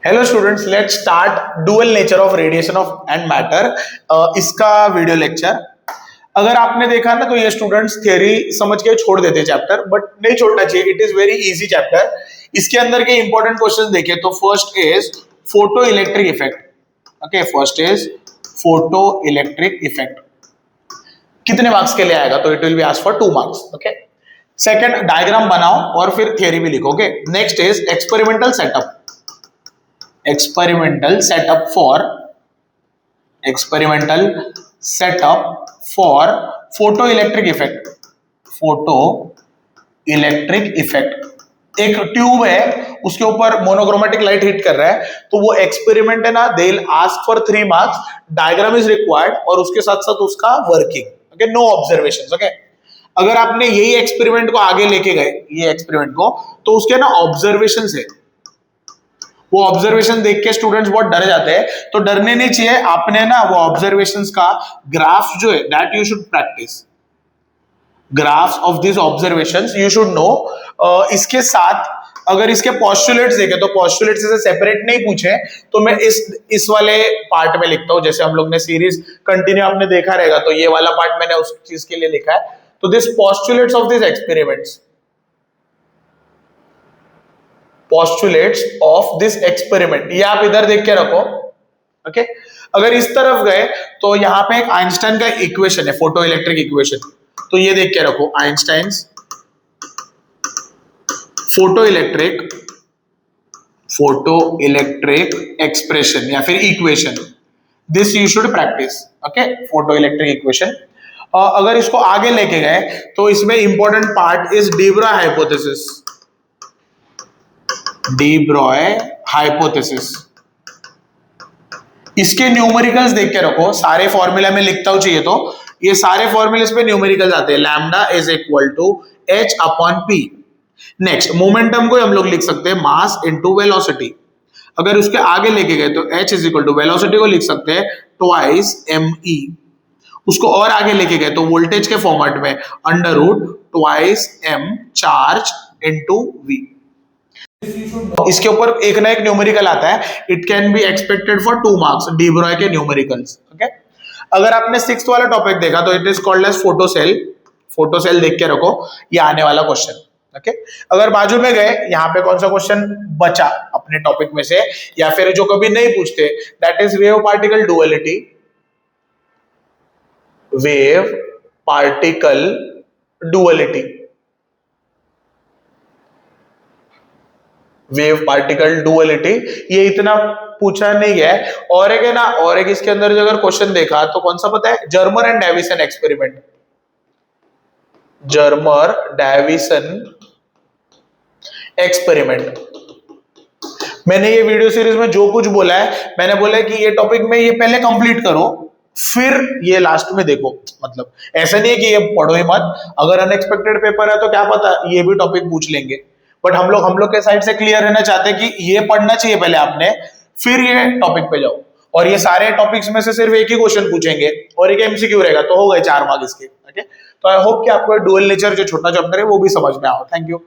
Hello students, let's start dual nature of radiation of and matter. इसका video lecture अगर आपने देखा ना तो ये स्टूडेंट्स थियरी समझ के छोड़ देते चैप्टर, बट नहीं छोड़ना चाहिए। It is very easy chapter. इसके अंदर के इंपॉर्टेंट क्वेश्चन देखिए तो first is photo electric effect. Okay, first is photo electric effect. कितने मार्क्स के लिए आएगा? तो it will be asked for 2 marks. Okay, second diagram बनाओ और फिर थियरी भी लिखोगे। Next is experimental setup. experimental setup for photoelectric effect। एक ट्यूब है, उसके ऊपर मोनोक्रोमेटिक लाइट हिट कर रहा है, तो वो एक्सपेरिमेंट है ना, they will ask for 3 marks. Diagram is required और उसके साथ साथ उसका working. Okay, no observations. Okay, अगर आपने यही एक्सपेरिमेंट को आगे लेके गए, ये एक्सपेरिमेंट को, तो उसके ना ऑब्जर्वेशंस है, वो ऑब्जर्वेशन देख के स्टूडेंट्स बहुत डर जाते हैं। तो डरने नहीं चाहिए। आपने ना वो ऑब्जर्वेशंस का ग्राफ जो है that you should practice. Graphs of this observations you should know. इसके साथ अगर इसके पोस्टुलेट्स देखे तो पोस्टुलेट्स से सेपरेट नहीं पूछे तो मैं इस वाले पार्ट में लिखता हूं। जैसे हम लोग ने सीरीज कंटिन्यू आपने देखा रहेगा, तो ये वाला पार्ट मैंने उस चीज के लिए लिखा है। तो this postulates of this experiments, postulates of this experiment, ये आप इधर देख के रखो। ओके, अगर इस तरफ गए तो यहाँ पे एक आइंस्टाइन का इक्वेशन है, फोटो इलेक्ट्रिक इक्वेशन, तो ये देख के रखो, आइंस्टाइन्स फोटो इलेक्ट्रिक एक्सप्रेशन या फिर equation, this you should practice. Okay, photo electric equation. अगर इसको आगे लेके गए तो इसमें important part is D Broglie hypothesis. D Broglie hypothesis, इसके न्यूमेरिकल्स देख के रखो। सारे फॉर्मूला में लिखता हूं चाहिए तो ये सारे फॉर्मूले पे न्यूमेरिकल्स आते हैं। Lambda is equal to h upon p. Next, momentum को हम लोग लिख सकते हैं मास इनटू वेलोसिटी। अगर उसके आगे लेके गए तो h is equal to velocity को लिख सकते हैं ट्वाइस एम ई। उसको और आगे लेके गए तो वोल्टेज के फॉर्मेट में under root twice M charge into V. इसके ऊपर एक ना एक न्यूमेरिकल आता है, it can be expected for 2 marks, de Broglie के न्यूमेरिकल्स। ओके, अगर आपने 6th वाला टॉपिक देखा तो it is called as photocell. Photocell देख के रखो, ये आने वाला क्वेश्चन। ओके, अगर बाजू में गए, यहाँ पे कौन सा क्वेश्चन बचा अपने टॉपिक में से या फिर जो कभी नहीं पूछते, that is wave particle duality. Wave particle duality, wave particle duality, ये इतना पूछा नहीं है। और एक है ना, और एक इसके अंदर जो अगर क्वेश्चन देखा तो कौन सा पता है? Germer and Davisson experiment. Germer Davisson experiment. मैंने ये वीडियो सीरीज में जो कुछ बोला है, मैंने बोला है कि ये टॉपिक में ये पहले कंप्लीट करो, फिर ये लास्ट में देखो। मतलब ऐसा नहीं है कि ये पढ़ो ही मत, अगर अनएक्सपेक्टेड पेपर है तो क्या पता ये भी टॉपिक पूछ लेंगे। बट हम लोग के साइड से क्लियर रहना चाहते हैं कि ये पढ़ना चाहिए पहले आपने, फिर ये टॉपिक पे जाओ। और ये सारे टॉपिक्स में से सिर्फ एक ही क्वेश्चन पूछेंगे और एक एमसीक्यू रहेगा, तो हो गए 4 मार्क्स इसके। ओके, तो आई होप कि आपको डुअल नेचर जो छोटा चैप्टर है वो भी समझ में आओ। Thank you.